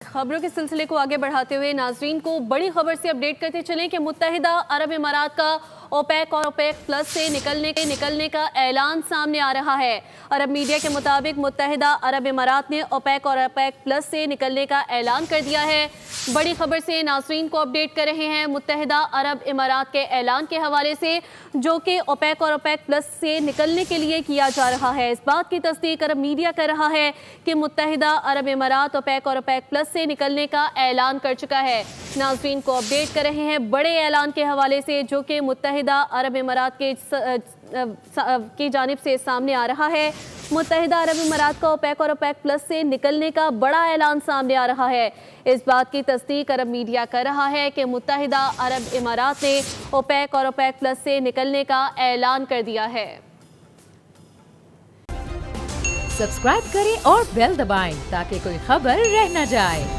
खबरों के सिलसिले को आगे बढ़ाते हुए नाजरीन को बड़ी खबर से अपडेट करते चलें कि मुत्तहिदा अरब इमारात का ओपेक और ओपेक प्लस से निकलने का ऐलान सामने आ रहा है। अरब मीडिया के मुताबिक मुत्तहिदा अरब इमारात ने ओपेक और ओपेक प्लस से निकलने का ऐलान कर दिया है। बड़ी खबर से नाजरीन को अपडेट कर रहे हैं मुत्तहिदा अरब इमारात के ऐलान के हवाले से, जो कि ओपेक और ओपेक प्लस से निकलने के लिए किया जा रहा है। इस बात की तस्दीक अरब मीडिया कर रहा है कि मुत्तहिदा अरब इमारात ओपेक और ओपेक प्लस से निकलने का ऐलान कर चुका है। नाजरीन को अपडेट कर रहे हैं बड़े ऐलान के हवाले से, जो कि मुत्तहिदा अरब इमारात की जानिब से सामने आ रहा है। मुत्तहिदा अरब इमारात का ओपेक और ओपेक प्लस से निकलने का बड़ा ऐलान सामने आ रहा है। इस बात की तस्दीक अरब मीडिया कर रहा है कि मुत्तहिदा अरब इमारात ने ओपेक और ओपेक प्लस से निकलने का ऐलान कर दिया है। सब्सक्राइब करें और बेल दबाएं ताकि कोई खबर रह न जाए।